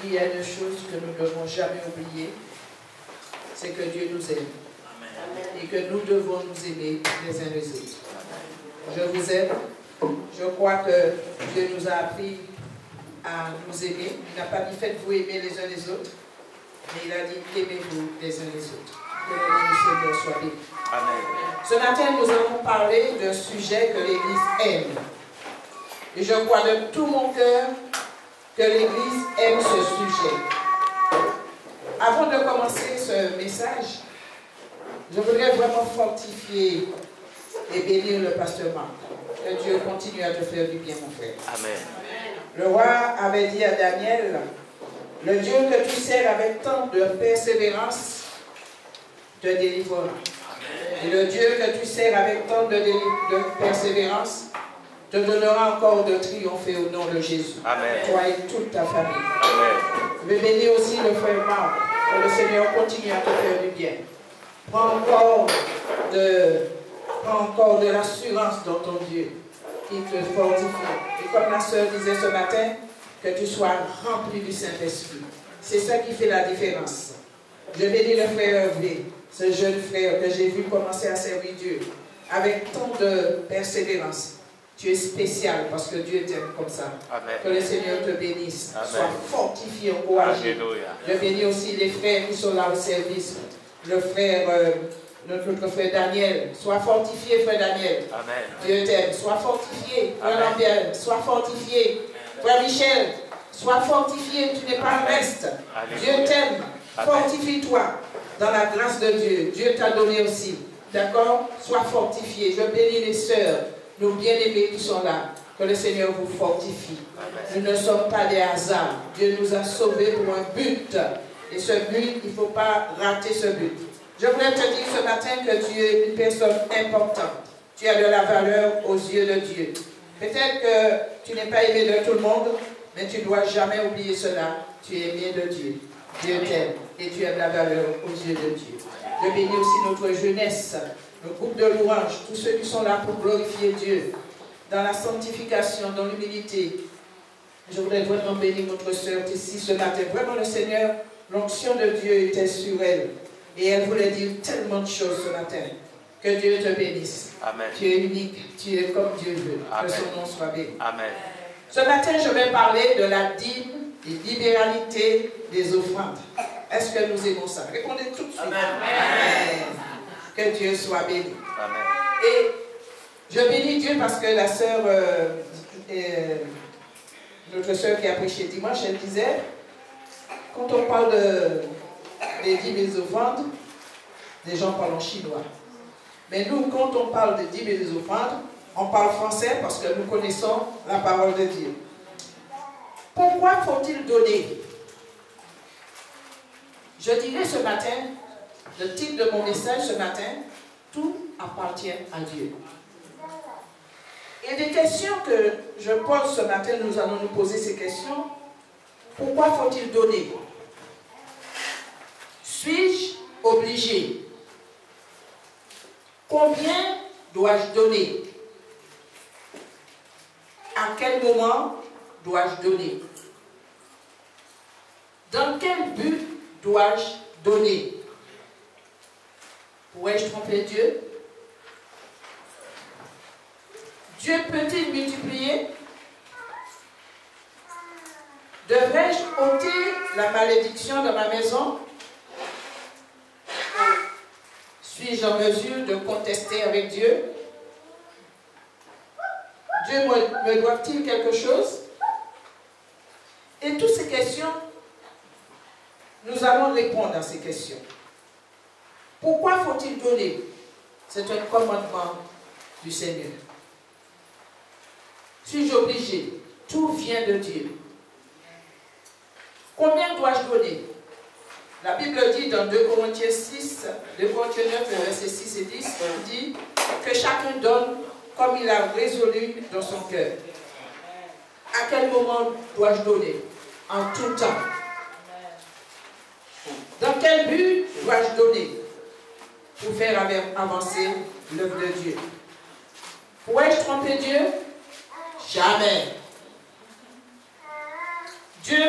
il y a une chose que nous ne devons jamais oublier, c'est que Dieu nous aime. Amen. Et que nous devons nous aimer les uns les autres. Je vous aime. Je crois que Dieu nous a appris à nous aimer. Il n'a pas dit faites-vous aimer les uns les autres, mais il a dit aimez-vous les uns les autres. Que le nom du Seigneur soit béni. Amen. Ce matin, nous allons parler d'un sujet que l'Église aime. Et je crois de tout mon cœur que l'Église aime ce sujet. Avant de commencer ce message, je voudrais vraiment fortifier et bénir le pasteur Marc. Que Dieu continue à te faire du bien, mon frère. Amen. Le roi avait dit à Daniel, le Dieu que tu sers avec tant de persévérance te délivrera. Et le Dieu que tu sers avec tant de persévérance te donnera encore de triompher au nom de Jésus. Amen. Toi et toute ta famille. Amen. Je vais bénir aussi le frère Marc. Que le Seigneur continue à te faire du bien. Prends encore de l'assurance dans ton Dieu qui te fortifie. Et comme la sœur disait ce matin, que tu sois rempli du Saint-Esprit. C'est ça qui fait la différence. Je bénis le frère Hervé, ce jeune frère que j'ai vu commencer à servir Dieu avec tant de persévérance. Tu es spécial parce que Dieu t'aime comme ça. Amen. Que le Seigneur te bénisse. Amen. Sois fortifié, encouragé. Je bénis aussi les frères qui sont là au service. Le frère, notre frère Daniel. Sois fortifié, frère Daniel. Amen. Dieu t'aime. Sois fortifié, frère Lambert. Sois fortifié. Frère Michel, sois fortifié. Tu n'es pas un reste. Dieu t'aime. Fortifie-toi dans la grâce de Dieu. Dieu t'a donné aussi. D'accord? Sois fortifié. Je bénis les sœurs. Nos bien-aimés qui sont là, que le Seigneur vous fortifie. Nous ne sommes pas des hasards. Dieu nous a sauvés pour un but. Et ce but, il ne faut pas rater ce but. Je voulais te dire ce matin que tu es une personne importante. Tu as de la valeur aux yeux de Dieu. Peut-être que tu n'es pas aimé de tout le monde, mais tu ne dois jamais oublier cela. Tu es aimé de Dieu. Dieu t'aime et tu as de la valeur aux yeux de Dieu. Je bénis aussi notre jeunesse. Le groupe de louanges, tous ceux qui sont là pour glorifier Dieu, dans la sanctification, dans l'humilité. Je voudrais vraiment bénir notre sœur ici ce matin. Vraiment, le Seigneur, l'onction de Dieu était sur elle. Et elle voulait dire tellement de choses ce matin. Que Dieu te bénisse. Amen. Tu es unique, tu es comme Dieu veut. Amen. Que son nom soit béni. Amen. Ce matin, je vais parler de la dîme et libéralité des offrandes. Est-ce que nous aimons ça? Répondez tout de suite. Amen. Amen. Que Dieu soit béni. Amen. Et je bénis Dieu parce que la sœur, notre sœur qui a prêché dimanche, elle disait, quand on parle des dîmes et des offrandes, les gens parlent en chinois. Mais nous, quand on parle des dîmes et des offrandes, on parle français parce que nous connaissons la parole de Dieu. Pourquoi faut-il donner? Je dirais ce matin, le titre de mon message ce matin, tout appartient à Dieu. Et des questions que je pose ce matin, nous allons nous poser ces questions. Pourquoi faut-il donner? Suis-je obligé? Combien dois-je donner? À quel moment dois-je donner? Dans quel but dois-je donner? Pourrais-je tromper Dieu? Dieu peut-il multiplier? Devrais-je ôter la malédiction de ma maison? Suis-je en mesure de contester avec Dieu? Dieu me doit-il quelque chose? Et toutes ces questions, nous allons répondre à ces questions. Pourquoi faut-il donner? C'est un commandement du Seigneur. Suis-je obligé? Tout vient de Dieu. Combien dois-je donner? La Bible dit dans 2 Corinthiens 6, 2 Corinthiens 9, versets 6 et 10, dit que chacun donne comme il a résolu dans son cœur. À quel moment dois-je donner? En tout temps. Dans quel but dois-je donner? Pour faire avancer l'œuvre de Dieu. Pourrais-je tromper Dieu? Jamais. Dieu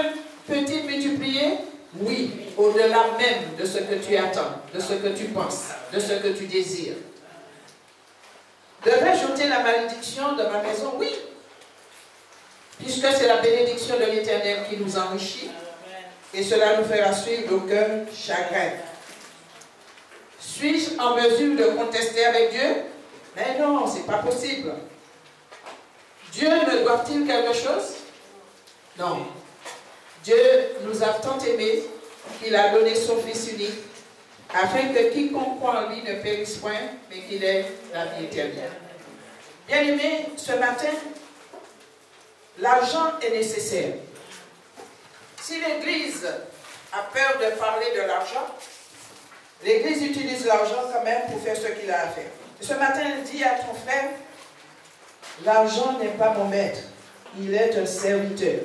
peut-il multiplier? Oui, au-delà même de ce que tu attends, de ce que tu penses, de ce que tu désires. Devrais-je ôter la malédiction de ma maison? Oui. Puisque c'est la bénédiction de l'Éternel qui nous enrichit, et cela nous fera suivre d'aucun chagrin. Suis-je en mesure de contester avec Dieu? Mais non, ce n'est pas possible. Dieu me doit-il quelque chose? Non. Dieu nous a tant aimés qu'il a donné son Fils unique, afin que quiconque croit en lui ne périsse point, mais qu'il ait la vie éternelle. Bien-aimés, ce matin, l'argent est nécessaire. Si l'Église a peur de parler de l'argent, l'Église utilise l'argent quand même pour faire ce qu'il a à faire. Ce matin, elle dit à ton frère, l'argent n'est pas mon maître, il est un serviteur.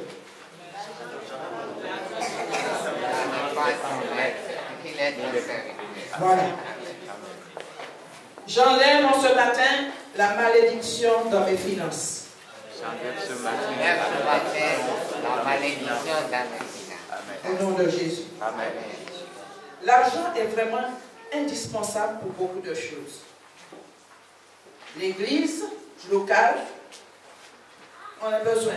Voilà. J'enlève en ce matin la malédiction dans mes finances. La malédiction dans mes finances. Au nom de Jésus. Amen. L'argent est vraiment indispensable pour beaucoup de choses. L'église locale, on a besoin.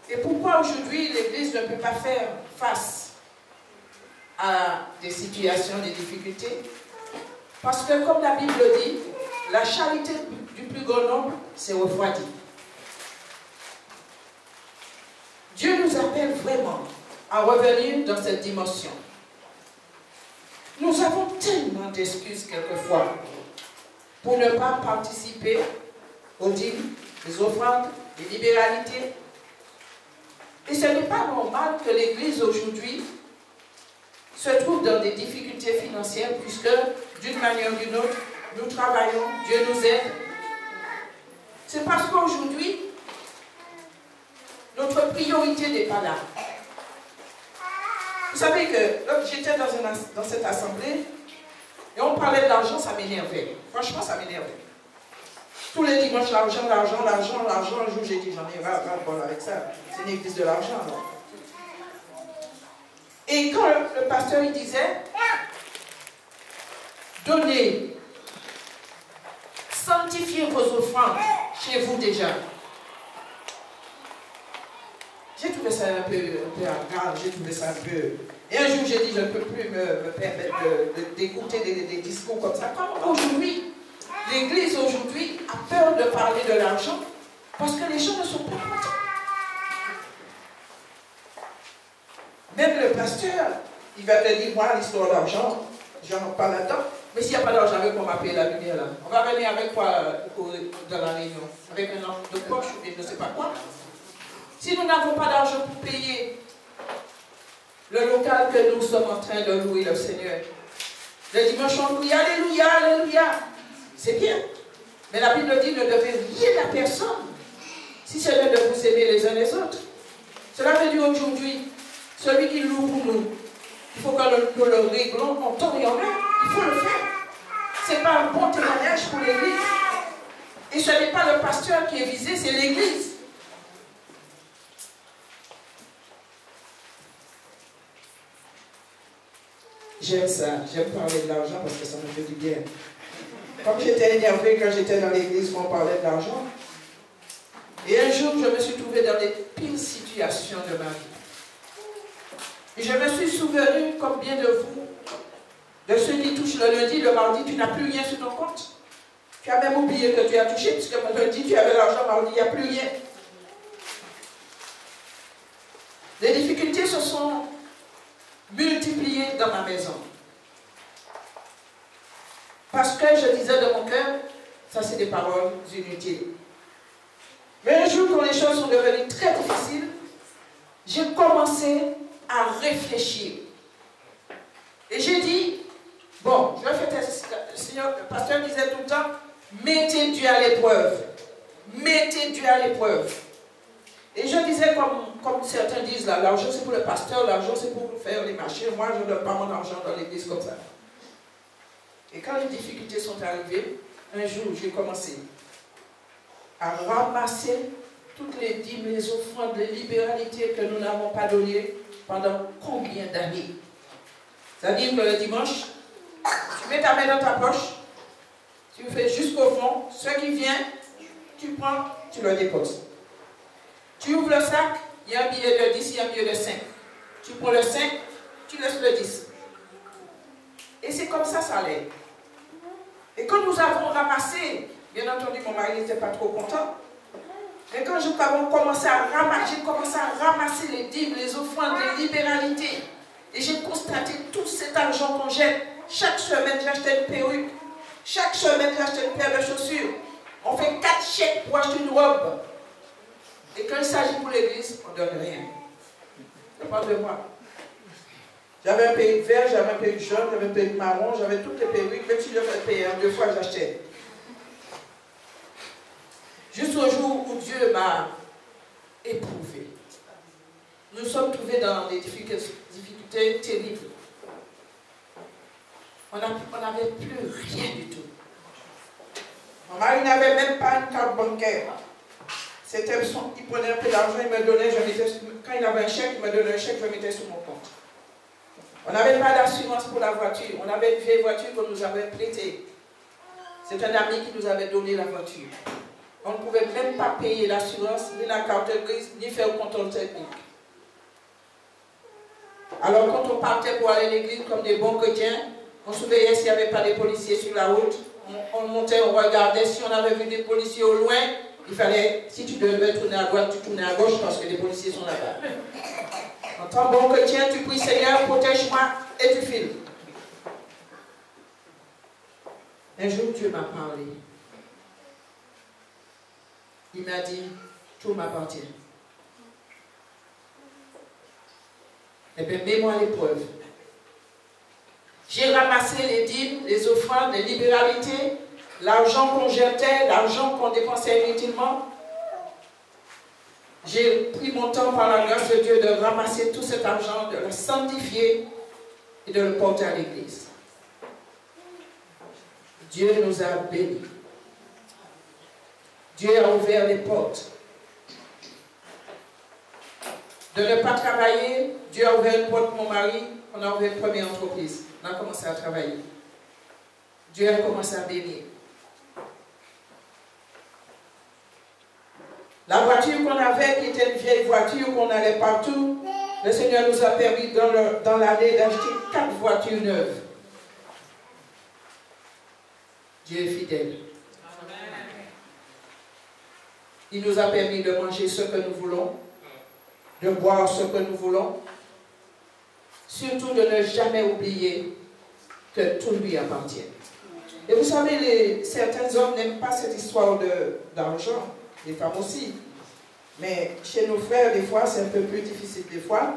Et pourquoi aujourd'hui l'église ne peut pas faire face à des situations, des difficultés? Parce que comme la Bible dit, la charité du plus grand nombre s'est refroidie. Dieu nous appelle vraiment à revenir dans cette dimension. Nous avons tellement d'excuses quelquefois pour ne pas participer aux dîmes, les offrandes, les libéralités. Et ce n'est pas normal que l'Église aujourd'hui se trouve dans des difficultés financières puisque d'une manière ou d'une autre, nous travaillons, Dieu nous aide. C'est parce qu'aujourd'hui, notre priorité n'est pas là. Vous savez que lorsque j'étais dans cette assemblée, et on parlait de l'argent, ça m'énervait. Franchement, ça m'énervait. Tous les dimanches, l'argent, l'argent, l'argent, l'argent. Un jour, j'ai dit, j'en ai ras-le-bol avec ça. C'est une église de l'argent. Et quand le pasteur, il disait, donnez, sanctifiez vos offrandes chez vous déjà. J'ai trouvé ça un peu grave, j'ai trouvé ça un peu... Et un jour, j'ai dit, je ne peux plus me permettre d'écouter des discours comme ça. Comme aujourd'hui, l'Église aujourd'hui a peur de parler de l'argent parce que les gens ne sont pas contents. Même le pasteur, il va te dire, moi, l'histoire d'argent, j'en parle là-dedans. Mais s'il n'y a pas d'argent, avec quoi on va payer la lumière là? On va venir avec quoi dans la réunion? Avec un lampe de poche ou bien je ne sais pas quoi? Si nous n'avons pas d'argent pour payer le local que nous sommes en train de louer le Seigneur, le dimanche on loue, alléluia, alléluia, c'est bien. Mais la Bible dit, ne devez rien à personne, si ce n'est de vous aimer les uns les autres. Cela veut dire aujourd'hui, celui qui loue pour nous, il faut que nous le réglons en temps et en heure. Il faut le faire. Ce n'est pas un bon témoignage pour l'Église. Et ce n'est pas le pasteur qui est visé, c'est l'Église. J'aime ça, j'aime parler de l'argent parce que ça me fait du bien. Comme j'étais énervé quand j'étais dans l'église, on parlait de l'argent. Et un jour, je me suis trouvé dans les pires situations de ma vie. Et je me suis souvenu, comme bien de vous, de ceux qui touchent le lundi, le mardi, tu n'as plus rien sur ton compte. Tu as même oublié que tu as touché, puisque le lundi, tu avais l'argent, mardi, il n'y a plus rien. Les difficultés se sont multipliées dans ma maison. Parce que je disais de mon cœur, ça c'est des paroles inutiles. Mais un jour, quand les choses sont devenues très difficiles, j'ai commencé à réfléchir. Et j'ai dit, bon, je vais faire le pasteur disait tout le temps, mettez Dieu à l'épreuve. Mettez Dieu à l'épreuve. Et je disais, comme certains disent, l'argent c'est pour le pasteur, l'argent c'est pour faire les marchés. Moi, je ne donne pas mon argent dans l'église comme ça. Et quand les difficultés sont arrivées, un jour, j'ai commencé à ramasser toutes les dîmes, les offrandes, les libéralités que nous n'avons pas données pendant combien d'années? C'est-à-dire que le dimanche, tu mets ta main dans ta poche, tu fais jusqu'au fond, ce qui vient, tu prends, tu le déposes. Tu ouvres le sac, il y a un billet de 10, il y a un billet de 5. Tu prends le 5, tu laisses le 10. Et c'est comme ça, ça allait. Et quand nous avons ramassé, bien entendu, mon mari n'était pas trop content, mais quand nous avons commencé à ramasser, j'ai commencé à ramasser les dîmes, les offrandes, les libéralités, et j'ai constaté tout cet argent qu'on jette. Chaque semaine, j'achetais une perruque. Chaque semaine, j'achetais une paire de chaussures. On fait 4 chèques pour acheter une robe. Et quand il s'agit pour l'église, on ne donne rien. Je parle de moi. J'avais un perruque vert, j'avais un perruque jaune, j'avais un perruque marron, j'avais toutes les perruques, même si je faisais payer 2 fois, j'achetais. Jusqu'au jour où Dieu m'a éprouvé. Nous sommes trouvés dans des difficultés terribles. On n'avait plus rien du tout. Mon mari n'avait même pas une carte bancaire. C'était son, il prenait un peu d'argent, il me donnait, quand il avait un chèque, il me donnait un chèque, je mettais sur mon compte. On n'avait pas d'assurance pour la voiture. On avait une vieille voiture qu'on nous avait prêtée. C'est un ami qui nous avait donné la voiture. On ne pouvait même pas payer l'assurance, ni la carte grise, ni faire le contrôle technique. Alors quand on partait pour aller à l'église comme des bons chrétiens, on surveillait s'il n'y avait pas des policiers sur la route. On montait, on regardait. Si on avait vu des policiers au loin, il fallait, si tu devais tourner à droite, tu tournais à gauche parce que les policiers sont là-bas. En tant que bon chrétien, tu pries Seigneur, protège-moi et tu files. Un jour, Dieu m'a parlé. Il m'a dit, tout m'appartient. Eh bien, mets-moi à l'épreuve. J'ai ramassé les dîmes, les offrandes, les libéralités, l'argent qu'on jetait, l'argent qu'on dépensait inutilement. J'ai pris mon temps par la grâce de Dieu de ramasser tout cet argent, de le sanctifier et de le porter à l'église. Dieu nous a bénis. Dieu a ouvert les portes. De ne pas travailler, Dieu a ouvert une porte pour mon mari, on a ouvert une première entreprise. On a commencé à travailler. Dieu a commencé à bénir. La voiture qu'on avait, qui était une vieille voiture, qu'on allait partout, le Seigneur nous a permis dans l'année d'acheter 4 voitures neuves. Dieu est fidèle. Il nous a permis de manger ce que nous voulons, de boire ce que nous voulons, surtout de ne jamais oublier que tout lui appartient. Et vous savez, certains hommes n'aiment pas cette histoire d'argent, les femmes aussi. Mais chez nos frères, des fois, c'est un peu plus difficile des fois,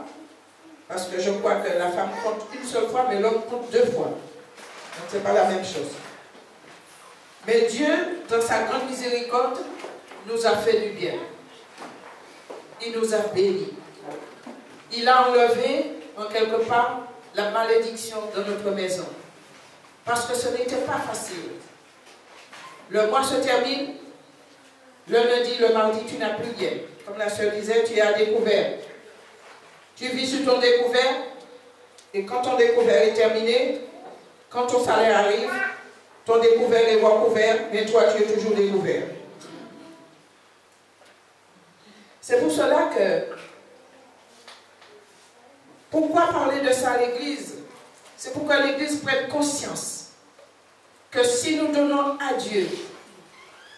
parce que je crois que la femme compte une seule fois, mais l'homme compte 2 fois. Donc, ce n'est pas la même chose. Mais Dieu, dans sa grande miséricorde, nous a fait du bien. Il nous a bénis. Il a enlevé, en quelque part, la malédiction de notre maison. Parce que ce n'était pas facile. Le mois se termine, le lundi, le mardi, tu n'as plus rien. Comme la sœur disait, tu es à découvert. Tu vis sur ton découvert, et quand ton découvert est terminé, quand ton salaire arrive, ton découvert est recouvert, mais toi, tu es toujours découvert. C'est pour cela que, pourquoi parler de ça à l'Église? C'est pour que l'Église prenne conscience que si nous donnons à Dieu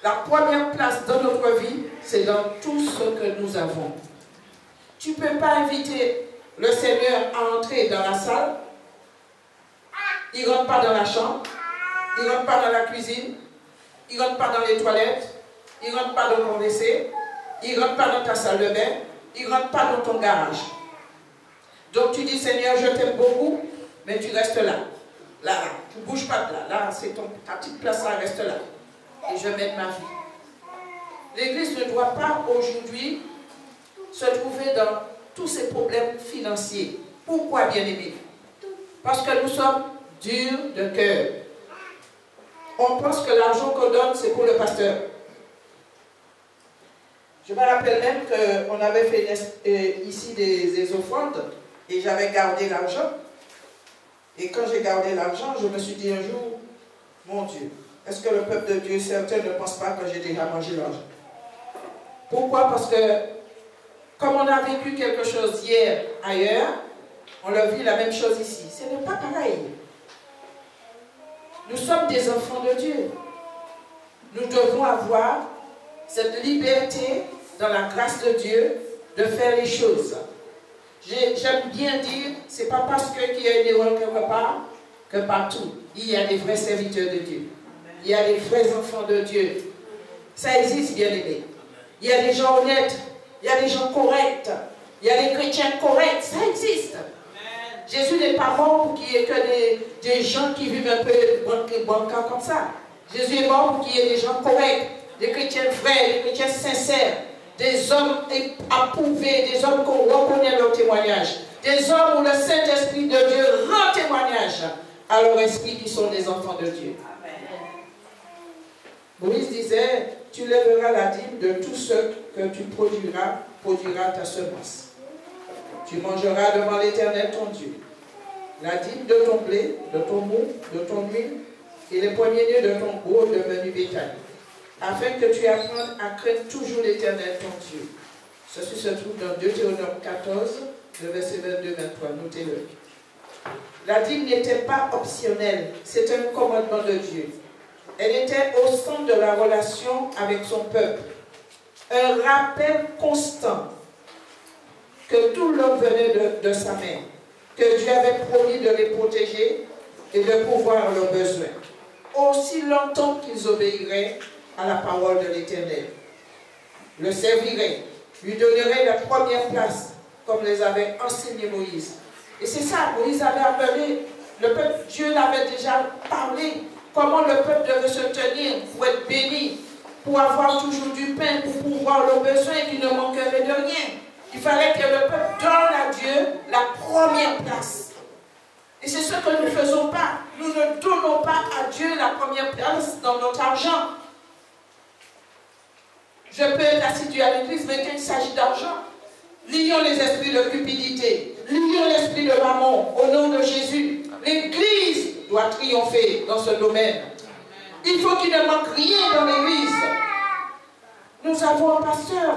la première place dans notre vie, c'est dans tout ce que nous avons. Tu ne peux pas inviter le Seigneur à entrer dans la salle, il ne rentre pas dans la chambre, il ne rentre pas dans la cuisine, il ne rentre pas dans les toilettes, il ne rentre pas dans ton WC, il ne rentre pas dans ta salle de bain, il ne rentre pas dans ton garage. Donc tu dis, Seigneur, je t'aime beaucoup, mais tu restes là. Là, tu ne bouges pas de là. Là, c'est ta petite place, là, reste là. Et je mène ma vie. L'Église ne doit pas aujourd'hui se trouver dans tous ces problèmes financiers. Pourquoi, bien-aimés? Parce que nous sommes durs de cœur. On pense que l'argent qu'on donne, c'est pour le pasteur. Je me rappelle même qu'on avait fait ici des offrandes et j'avais gardé l'argent. Et quand j'ai gardé l'argent, je me suis dit un jour, mon Dieu, est-ce que le peuple de Dieu, certains ne pensent pas que j'ai déjà mangé l'argent? Pourquoi? Parce que comme on a vécu quelque chose hier ailleurs, on a vu la même chose ici. Ce n'est pas pareil. Nous sommes des enfants de Dieu. Nous devons avoir cette liberté dans la grâce de Dieu de faire les choses. J'aime bien dire, ce n'est pas parce qu'il y a une erreur quelque part que partout, il y a des vrais serviteurs de Dieu. Il y a des vrais enfants de Dieu. Ça existe, bien aimé. Il y a des gens honnêtes, il y a des gens corrects, il y a des chrétiens corrects, ça existe. Jésus n'est pas mort pour qu'il y ait que des gens qui vivent un peu bancal comme ça. Jésus est mort pour qu'il y ait des gens corrects, des chrétiens vrais, des chrétiens sincères, des hommes approuvés, des hommes qu'on reconnaît leur témoignage, des hommes où le Saint-Esprit de Dieu rend témoignage à leur esprit qui sont des enfants de Dieu. Moïse disait, tu lèveras la dîme de tout ce que tu produira ta semence. Tu mangeras devant l'Éternel ton Dieu la dîme de ton blé, de ton mou, de ton huile et les premiers-nés de ton gros de menu bétail, afin que tu apprennes à craindre toujours l'Éternel ton Dieu. Ceci se trouve dans Deutéronome 14, le verset 22-23. Notez-le. La dîme n'était pas optionnelle, c'est un commandement de Dieu. Elle était au centre de la relation avec son peuple. Un rappel constant que tout l'homme venait de sa mère, que Dieu avait promis de les protéger et de pourvoir leurs besoins, aussi longtemps qu'ils obéiraient à la parole de l'Éternel. Le serviraient, lui donneraient la première place, comme les avait enseigné Moïse. Et c'est ça, Moïse avait appelé le peuple, Dieu l'avait déjà parlé, comment le peuple devait se tenir pour être béni, pour avoir toujours du pain, pour pourvoir leurs besoins et qu'il ne manquerait de rien. Il fallait que le peuple donne à Dieu la première place. Et c'est ce que nous ne faisons pas. Nous ne donnons pas à Dieu la première place dans notre argent. Je peux être assidu à l'église, mais quand il s'agit d'argent, lions les esprits de cupidité, lions l'esprit de mammon au nom de Jésus. L'église doit triompher dans ce domaine. Il faut qu'il ne manque rien dans l'église. Nous avons un pasteur.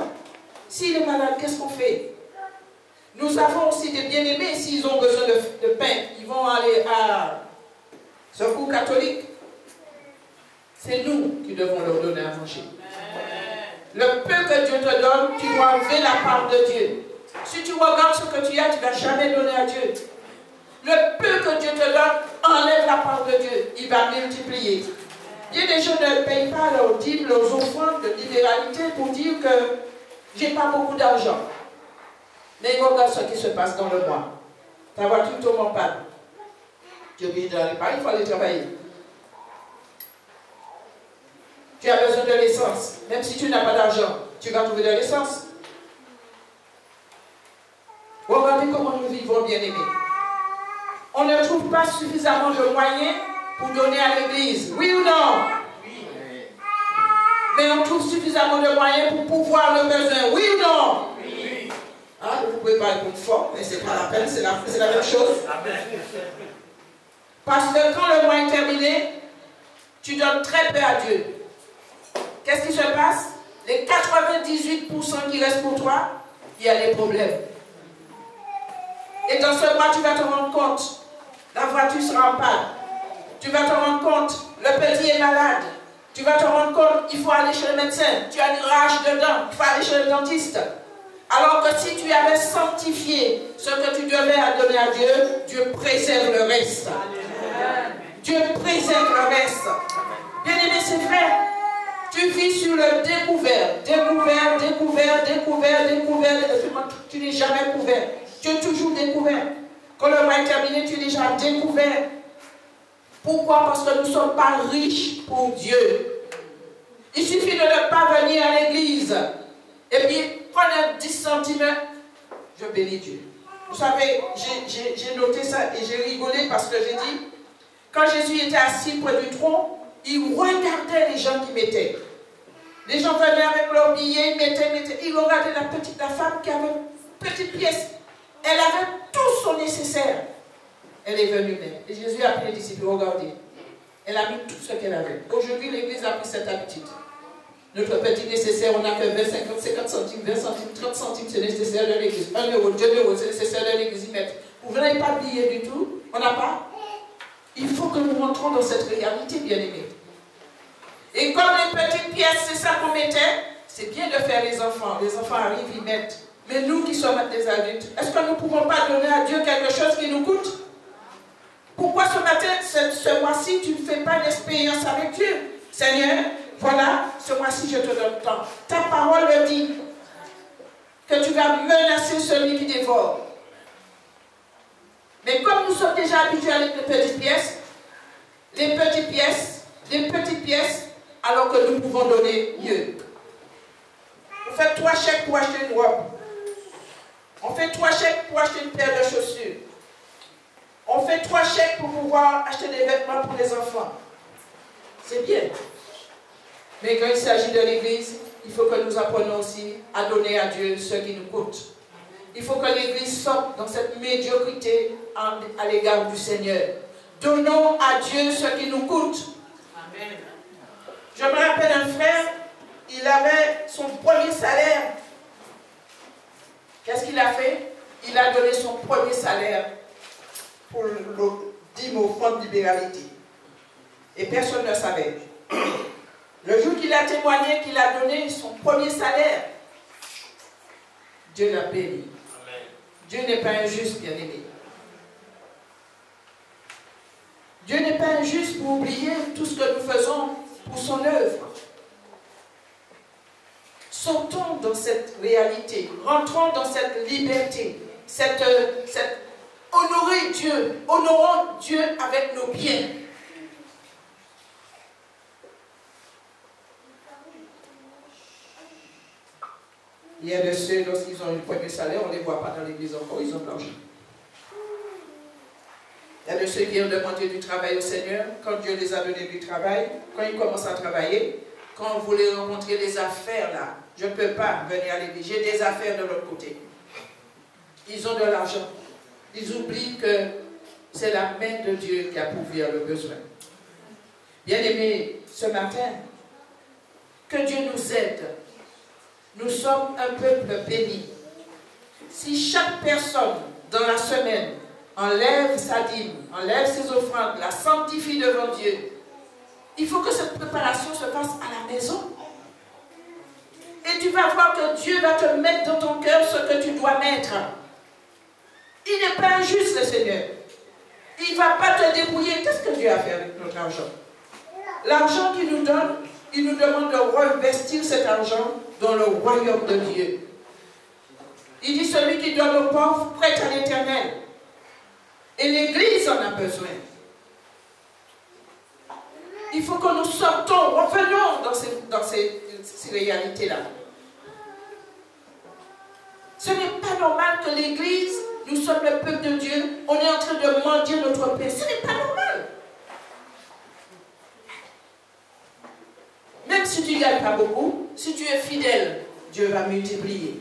S'il est malade, qu'est-ce qu'on fait? Nous avons aussi des bien-aimés, s'ils ont besoin de pain, ils vont aller à Secours catholique. C'est nous qui devons leur donner à manger. Le peu que Dieu te donne, tu dois enlever la part de Dieu. Si tu regardes ce que tu as, tu ne vas jamais donner à Dieu. Le peu que Dieu te donne, enlève la part de Dieu. Il va multiplier. Bien des gens ne payent pas leurs dîmes, leurs offrandes de libéralité pour dire que j'ai pas beaucoup d'argent. Mais regarde ce qui se passe dans le mois. Ta voiture tombe en panne. Tu es obligé d'aller par, il faut aller travailler. Tu as besoin de l'essence. Même si tu n'as pas d'argent, tu vas trouver de l'essence. Regardez comment nous vivons, bien-aimés. On ne trouve pas suffisamment de moyens pour donner à l'église. Oui ou non? Oui. Mais on trouve suffisamment de moyens pour pouvoir le besoin. Oui ou non? Oui. Hein, vous pouvez pas répondre fort, mais ce n'est pas la peine, c'est la même chose. Parce que quand le mois est terminé, tu donnes très peu à Dieu. Qu'est-ce qui se passe? Les 98% qui restent pour toi, il y a des problèmes. Et dans ce mois, tu vas te rendre compte, la voiture sera en panne. Tu vas te rendre compte, le petit est malade. Tu vas te rendre compte, il faut aller chez le médecin. Tu as une rage dedans, il faut aller chez le dentiste. Alors que si tu avais sanctifié ce que tu devais donner à Dieu, Dieu préserve le reste. Dieu préserve le reste. Bien aimé, c'est vrai. Tu vis sur le découvert. Tu n'es jamais couvert. Tu es toujours découvert. Quand le mois est terminé, tu es déjà découvert. Pourquoi? Parce que nous ne sommes pas riches pour Dieu. Il suffit de ne pas venir à l'église. Et puis, prenez 10 centimes. Je bénis Dieu. Vous savez, j'ai noté ça et j'ai rigolé parce que j'ai dit, quand Jésus était assis près du trône, il regardait les gens qui mettaient. Les gens venaient avec leurs billets, ils mettaient. Ils regardaient la femme qui avait une petite pièce. Elle avait tout son nécessaire. Elle est venue même. Et Jésus a pris les disciples, regardez. Elle a mis tout ce qu'elle avait. Aujourd'hui, l'Église a pris cette habitude. Notre petit nécessaire, on n'a que 20, 50, 50 centimes, 20 centimes, 30 centimes, c'est nécessaire de l'Église. 1 euro, 2 euros, c'est nécessaire de l'Église. Vous n'avez pas de billets du tout. On n'a pas. Il faut que nous rentrons dans cette réalité, bien-aimés. Et comme les petites pièces, c'est ça qu'on mettait, c'est bien de faire les enfants. Les enfants arrivent, ils mettent. Mais nous qui sommes des adultes, est-ce que nous ne pouvons pas donner à Dieu quelque chose qui nous coûte? Pourquoi ce matin, ce mois-ci, tu ne fais pas d'expérience avec Dieu? Seigneur, voilà, ce mois-ci, je te donne tant. Ta parole le dit que tu vas menacer celui qui dévore. Mais comme nous sommes déjà habitués avec les petites pièces, alors que nous pouvons donner mieux. On fait 3 chèques pour acheter une robe. On fait 3 chèques pour acheter une paire de chaussures. On fait 3 chèques pour pouvoir acheter des vêtements pour les enfants. C'est bien. Mais quand il s'agit de l'Église, il faut que nous apprenions aussi à donner à Dieu ce qui nous coûte. Il faut que l'Église sorte dans cette médiocrité à l'égard du Seigneur. Donnons à Dieu ce qui nous coûte. Amen. Je me rappelle un frère, il avait son premier salaire. Qu'est-ce qu'il a fait? Il a donné son premier salaire pour le dîme au fonds de libéralité. Et personne ne savait. Le jour qu'il a témoigné qu'il a donné son premier salaire, Dieu l'a béni. Dieu n'est pas injuste, bien-aimé. Dieu n'est pas injuste pour oublier tout ce que nous faisons pour son œuvre. Sortons dans cette réalité, rentrons dans cette liberté, honorer Dieu, honorons Dieu avec nos biens. Il y a de ceux, lorsqu'ils ont eu le premier salaire, on ne les voit pas dans l'église encore, ils ont de l'argent. Il y a de ceux qui ont demandé du travail au Seigneur, quand Dieu les a donné du travail, quand ils commencent à travailler, quand vous voulez rencontrer les affaires là, je ne peux pas venir à l'église, j'ai des affaires de l'autre côté. Ils ont de l'argent. Ils oublient que c'est la main de Dieu qui a pourvu le besoin. Bien-aimés, ce matin, que Dieu nous aide. Nous sommes un peuple béni. Si chaque personne dans la semaine enlève sa dîme, enlève ses offrandes, la sanctifie devant Dieu, il faut que cette préparation se fasse à la maison. Et tu vas voir que Dieu va te mettre dans ton cœur ce que tu dois mettre. Il n'est pas injuste, le Seigneur. Il ne va pas te débrouiller. Qu'est-ce que Dieu a fait avec notre argent? L'argent qu'il nous donne, il nous demande de réinvestir cet argent dans le royaume de Dieu. Il dit, celui qui donne aux pauvres prête à l'Éternel. Et l'Église en a besoin. Il faut que nous sortons, revenons dans ces réalités-là. Ce n'est pas normal que l'Église, nous sommes le peuple de Dieu, on est en train de mendier notre pain. Ce n'est pas normal. Même si tu ne gagnes pas beaucoup, si tu es fidèle, Dieu va multiplier.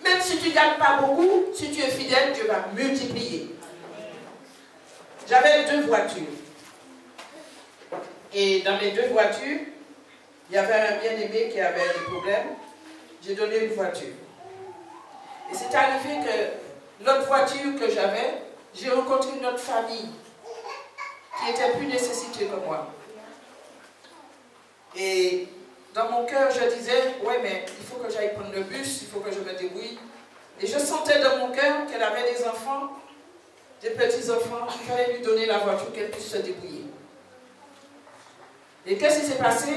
Même si tu ne gagnes pas beaucoup, si tu es fidèle, Dieu va multiplier. J'avais 2 voitures. Et dans mes 2 voitures, il y avait un bien-aimé qui avait des problèmes. J'ai donné une voiture. Et c'est arrivé que l'autre voiture que j'avais, j'ai rencontré une autre famille qui était plus nécessitée que moi. Et dans mon cœur, je disais, ouais, mais il faut que j'aille prendre le bus, il faut que je me débrouille. Et je sentais dans mon cœur qu'elle avait des enfants, des petits-enfants, il fallait lui donner la voiture, qu'elle puisse se débrouiller. Et qu'est-ce qui s'est passé?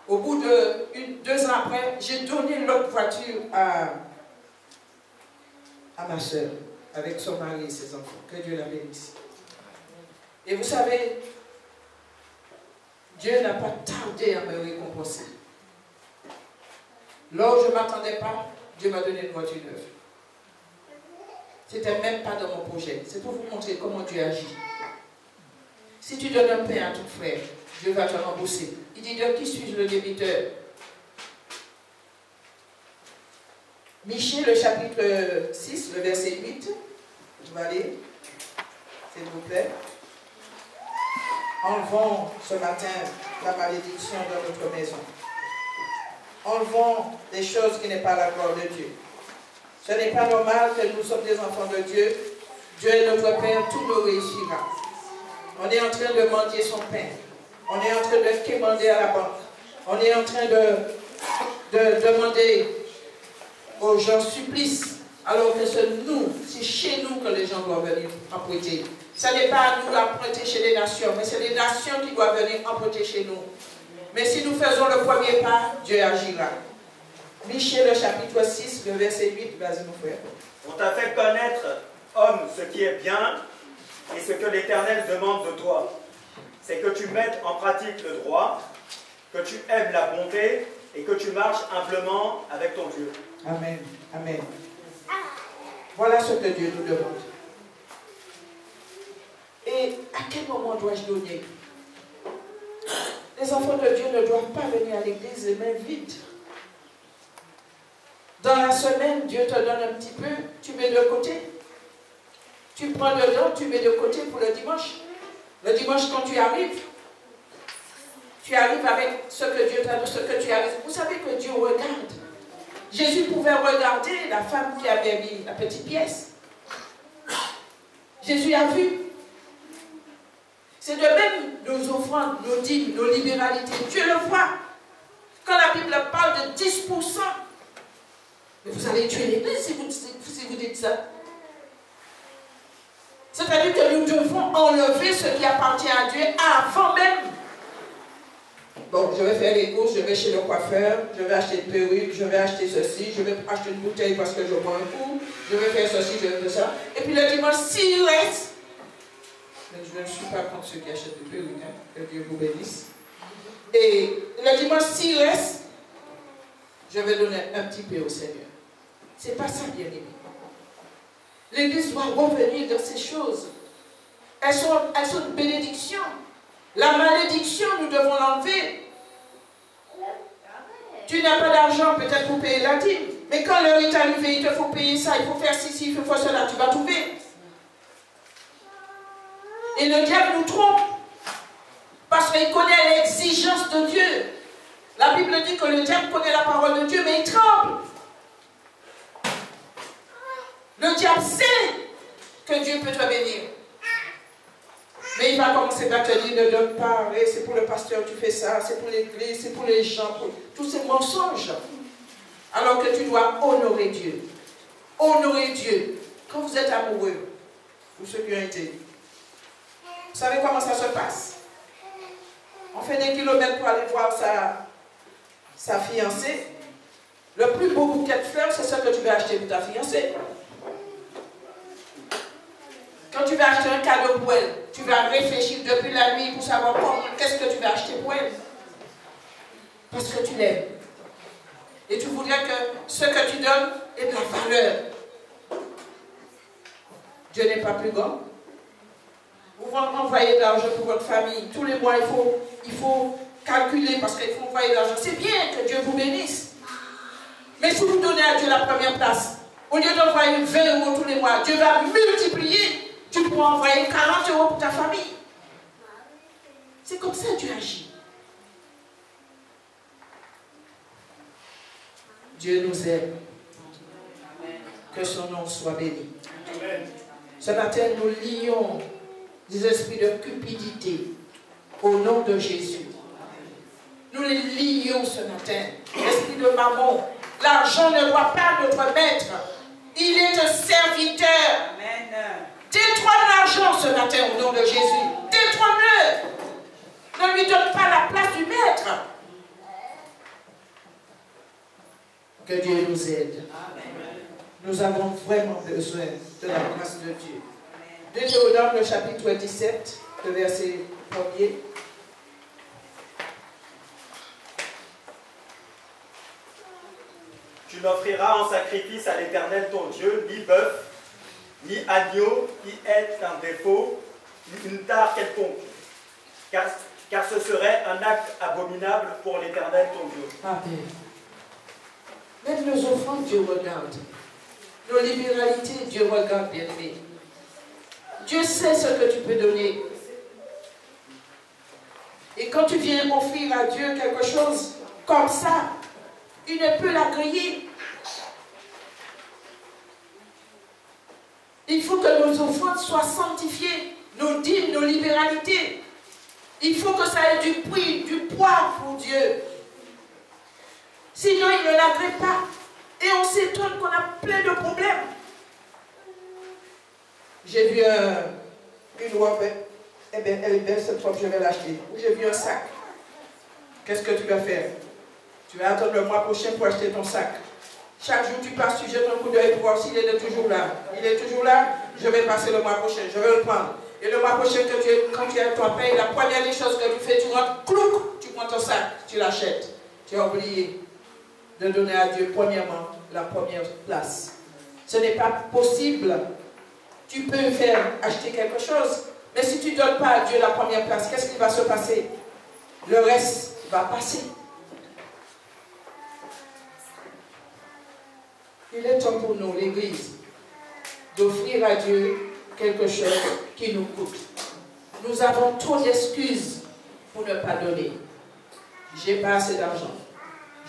Au bout de 2 ans après, j'ai donné l'autre voiture à ma soeur, avec son mari et ses enfants. Que Dieu la bénisse. Et vous savez, Dieu n'a pas tardé à me récompenser. Là où je ne m'attendais pas, Dieu m'a donné une voiture neuve. Ce n'était même pas dans mon projet. C'est pour vous montrer comment Dieu agit. Si tu donnes un pain à ton frère, Dieu va te rembourser. Il dit, de qui suis-je le débiteur? Michée, le chapitre 6, le verset 8. On va aller, s'il vous plaît. Enlevons ce matin la malédiction dans notre maison. Enlevons des choses qui n'est pas la gloire de Dieu. Ce n'est pas normal que nous sommes des enfants de Dieu. Dieu est notre Père, tout nous réussira. On est en train de mendier son pain. On est en train de quémander à la banque. On est en train de demander aux gens supplices, alors que c'est nous, c'est chez nous que les gens doivent venir emprunter. Ce n'est pas à nous d'emprunter chez les nations, mais c'est les nations qui doivent venir emprunter chez nous. Mais si nous faisons le premier pas, Dieu agira. Michée, le chapitre 6, le verset 8, vas-y mon frère. On t'a fait connaître, homme, ce qui est bien et ce que l'Éternel demande de toi. C'est que tu mettes en pratique le droit, que tu aimes la bonté et que tu marches humblement avec ton Dieu. Amen. Amen. Voilà ce que Dieu nous demande. Et à quel moment dois-je donner? Les enfants de Dieu ne doivent pas venir à l'église les mains vides. Dans la semaine, Dieu te donne un petit peu, tu mets de côté. Tu prends dedans, tu mets de côté pour le dimanche. Le dimanche, quand tu arrives avec ce que Dieu t'a donné, ce que tu as. Vous savez que Dieu regarde. Jésus pouvait regarder la femme qui avait mis la petite pièce. Jésus a vu. C'est de même nos offrandes, nos dîmes, nos libéralités. Dieu le voit. Quand la Bible parle de 10%, mais vous allez tuer l'Église si vous dites ça. C'est-à-dire que nous devons enlever ce qui appartient à Dieu avant même. Bon, je vais faire les courses, je vais chez le coiffeur, je vais acheter une perruque, je vais acheter ceci, je vais acheter une bouteille parce que je bois un coup, je vais faire ceci, je vais faire ça. Et puis le dimanche, s'il reste, mais je ne suis pas contre ceux qui achètent des perruques, hein, que Dieu vous bénisse. Et le dimanche, s'il reste, je vais donner un petit peu au Seigneur. C'est pas ça, bien aimé. L'Église doit revenir dans ces choses. Elles sont une bénédiction. La malédiction, nous devons l'enlever. Tu n'as pas d'argent peut-être pour payer la dîme. Mais quand l'heure est arrivée, il te faut payer ça, il faut faire ceci, il faut faire cela, tu vas trouver. Et le diable nous trompe. Parce qu'il connaît l'exigence de Dieu. La Bible dit que le diable connaît la parole de Dieu, mais il tremble. Le diable sait que Dieu peut te bénir. Mais il va commencer à te dire, ne donne pas, c'est pour le pasteur, tu fais ça, c'est pour l'église, c'est pour les gens, pour tous ces mensonges. Alors que tu dois honorer Dieu. Honorer Dieu. Quand vous êtes amoureux, pour ceux qui ont été, vous savez comment ça se passe? On fait des kilomètres pour aller voir sa fiancée. Le plus beau bouquet de fleurs, c'est ce que tu vas acheter pour ta fiancée. Quand tu vas acheter un cadeau pour elle, tu vas réfléchir depuis la nuit pour savoir qu'est-ce que tu vas acheter pour elle. Parce que tu l'aimes. Et tu voudrais que ce que tu donnes ait de la valeur. Dieu n'est pas plus grand. Vous envoyez de l'argent pour votre famille. Tous les mois, il faut calculer parce qu'il faut envoyer de l'argent. C'est bien que Dieu vous bénisse. Mais si vous donnez à Dieu la première place, au lieu d'envoyer 20 € tous les mois, Dieu va multiplier. Tu pourras envoyer 40 € pour ta famille. C'est comme ça que Dieu agit. Dieu nous aime. Que son nom soit béni. Ce matin, nous lions des esprits de cupidité au nom de Jésus. Nous les lions ce matin. L'esprit de mammon. L'argent ne doit pas notre maître. Il est un serviteur. Amen. Détrône l'argent ce matin au nom de Jésus. Détrône-le. Ne lui donne pas la place du maître. Que Dieu nous aide. Nous avons vraiment besoin de la grâce de Dieu. Deutéronome, le chapitre 17, le verset 1er. Tu n'offriras en sacrifice à l'Éternel ton Dieu ni bœuf, ni agneau qui est un défaut, ni une tare quelconque. car ce serait un acte abominable pour l'Éternel ton Dieu. Amen. Même nos offrandes, Dieu regarde. Nos libéralités, Dieu regarde, bien-aimé. Dieu sait ce que tu peux donner. Et quand tu viens offrir à Dieu quelque chose comme ça, il ne peut l'accueillir. Il faut que nos offrandes soient sanctifiées, nos dîmes, nos libéralités. Il faut que ça ait du prix, du poids pour Dieu. Sinon, il ne l'agrée pas. Et on s'étonne qu'on a plein de problèmes. J'ai vu une robe, eh bien, elle est belle cette robe, je vais l'acheter. Ou j'ai vu un sac. Qu'est-ce que tu vas faire? Tu vas attendre le mois prochain pour acheter ton sac. Chaque jour tu passes, tu jettes un coup d'œil pour voir s'il est toujours là. Il est toujours là, je vais passer le mois prochain, je vais le prendre. Et le mois prochain, quand tu as ton paye, la première des choses que tu fais, tu rentres, clouc, tu prends ton sac, tu l'achètes. Tu as oublié de donner à Dieu, premièrement, la première place. Ce n'est pas possible. Tu peux faire acheter quelque chose, mais si tu ne donnes pas à Dieu la première place, qu'est-ce qui va se passer? Le reste va passer. Il est temps pour nous, l'Église, d'offrir à Dieu quelque chose qui nous coûte. Nous avons trop d'excuses pour ne pas donner. J'ai pas assez d'argent.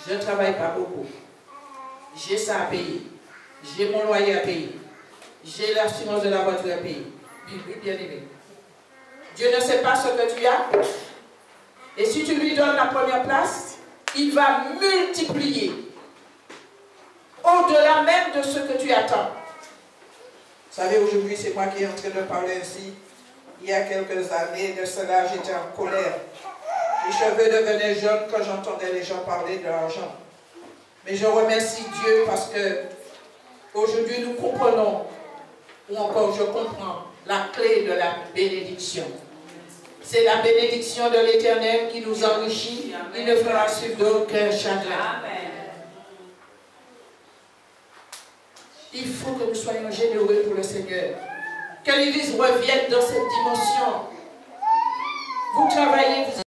Je ne travaille pas beaucoup. J'ai ça à payer. J'ai mon loyer à payer. J'ai l'assurance de la voiture à payer. Bien aimé. Dieu ne sait pas ce que tu as. Et si tu lui donnes la première place, il va multiplier. Au-delà même de ce que tu attends. Vous savez, aujourd'hui, c'est moi qui est en train de parler ainsi. Il y a quelques années de cela, j'étais en colère. Les cheveux devenaient jaunes quand j'entendais les gens parler de l'argent. Mais je remercie Dieu parce que aujourd'hui, nous comprenons, ou encore je comprends, la clé de la bénédiction. C'est la bénédiction de l'Éternel qui nous enrichit. Il ne fera suivre d'aucun chagrin. Il faut que nous soyons généreux pour le Seigneur. Que l'Église revienne dans cette dimension. Vous travaillez, vous